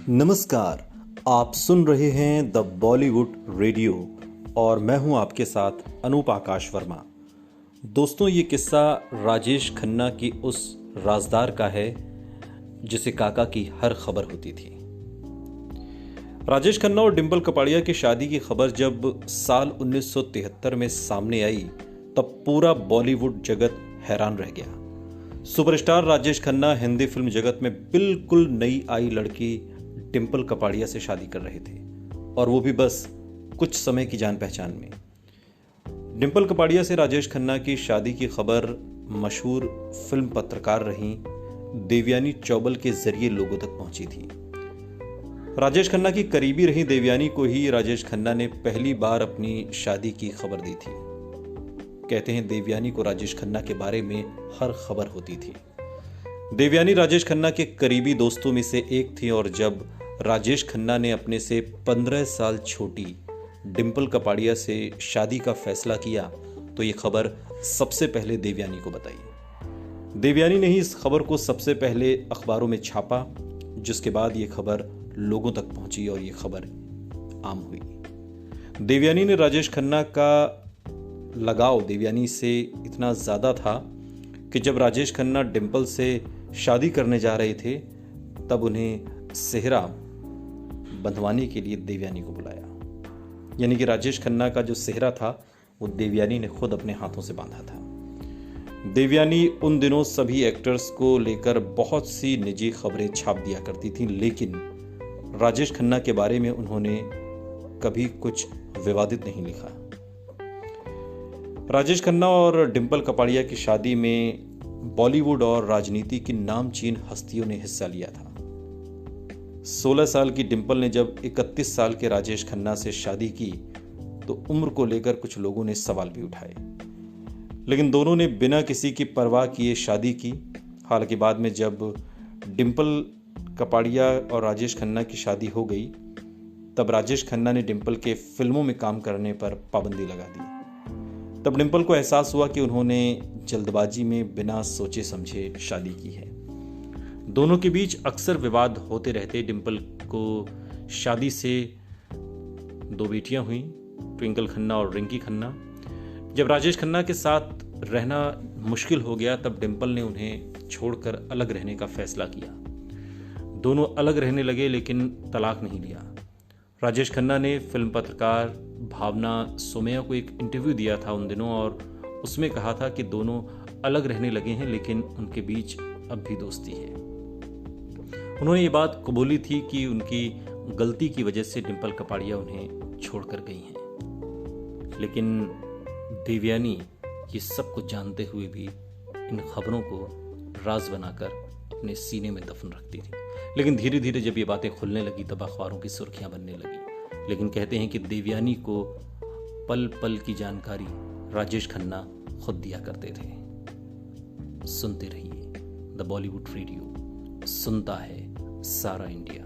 नमस्कार। आप सुन रहे हैं द बॉलीवुड रेडियो और मैं हूं आपके साथ अनूप आकाश वर्मा। दोस्तों, ये किस्सा राजेश खन्ना की उस राजदार का है जिसे काका की हर खबर होती थी। राजेश खन्ना और डिंपल कपाड़िया की शादी की खबर जब साल 1973 में सामने आई तब पूरा बॉलीवुड जगत हैरान रह गया। सुपरस्टार राजेश खन्ना हिंदी फिल्म जगत में बिल्कुल नई आई लड़की डिंपल कपाड़िया से शादी कर रहे थे और वो भी बस कुछ समय की जान पहचान में। डिंपल कपाड़िया से राजेश खन्ना की शादी की खबर मशहूर फिल्म पत्रकार रही देवयानी चौबल के जरिए लोगों तक पहुंची थी। राजेश खन्ना की करीबी रही देवयानी को ही राजेश खन्ना ने पहली बार अपनी शादी की खबर दी थी। कहते हैं देवयानी को राजेश खन्ना के बारे में हर खबर होती थी। देवयानी राजेश खन्ना के करीबी दोस्तों में से एक थी और जब राजेश खन्ना ने अपने से 15 साल छोटी डिंपल कपाड़िया से शादी का फैसला किया तो ये खबर सबसे पहले देवयानी को बताई। देवयानी ने ही इस खबर को सबसे पहले अखबारों में छापा, जिसके बाद ये खबर लोगों तक पहुंची और ये खबर आम हुई। देवयानी ने राजेश खन्ना का लगाव देवयानी से इतना ज़्यादा था कि जब राजेश खन्ना डिंपल से शादी करने जा रहे थे तब उन्हें सेहरा बंधवाने के लिए देवयानी को बुलाया। यानी कि राजेश खन्ना का जो सेहरा था वो देवयानी ने खुद अपने हाथों से बांधा था। देवयानी उन दिनों सभी एक्टर्स को लेकर बहुत सी निजी खबरें छाप दिया करती थी, लेकिन राजेश खन्ना के बारे में उन्होंने कभी कुछ विवादित नहीं लिखा। राजेश खन्ना और डिंपल कपाड़िया की शादी में बॉलीवुड और राजनीति की नामचीन हस्तियों ने हिस्सा लिया था। 16 साल की डिंपल ने जब 31 साल के राजेश खन्ना से शादी की तो उम्र को लेकर कुछ लोगों ने सवाल भी उठाए, लेकिन दोनों ने बिना किसी की परवाह किए शादी की। हालांकि बाद में जब डिंपल कपाड़िया और राजेश खन्ना की शादी हो गई तब राजेश खन्ना ने डिंपल के फिल्मों में काम करने पर पाबंदी लगा दी। तब डिंपल को एहसास हुआ कि उन्होंने जल्दबाजी में बिना सोचे समझे शादी की है। दोनों के बीच अक्सर विवाद होते रहते। डिंपल को शादी से 2 बेटियां हुई, ट्विंकल खन्ना और रिंकी खन्ना। जब राजेश खन्ना के साथ रहना मुश्किल हो गया तब डिंपल ने उन्हें छोड़कर अलग रहने का फैसला किया। दोनों अलग रहने लगे लेकिन तलाक नहीं लिया। राजेश खन्ना ने फिल्म पत्रकार भावना सोमैया को एक इंटरव्यू दिया था उन दिनों और उसमें कहा था कि दोनों अलग रहने लगे हैं लेकिन उनके बीच अब भी दोस्ती है। उन्होंने ये बात कबूली थी कि उनकी गलती की वजह से डिंपल कपाड़िया उन्हें छोड़कर गई हैं, लेकिन देवयानी ये सब कुछ जानते हुए भी इन खबरों को राज बनाकर अपने सीने में दफन रखती थी। लेकिन धीरे धीरे जब ये बातें खुलने लगी तब अखबारों की सुर्खियां बनने लगी। लेकिन कहते हैं कि देवयानी को पल पल की जानकारी राजेश खन्ना खुद दिया करते थे। सुनते रहिए द बॉलीवुड रेडियो, सुनता है सारा इंडिया।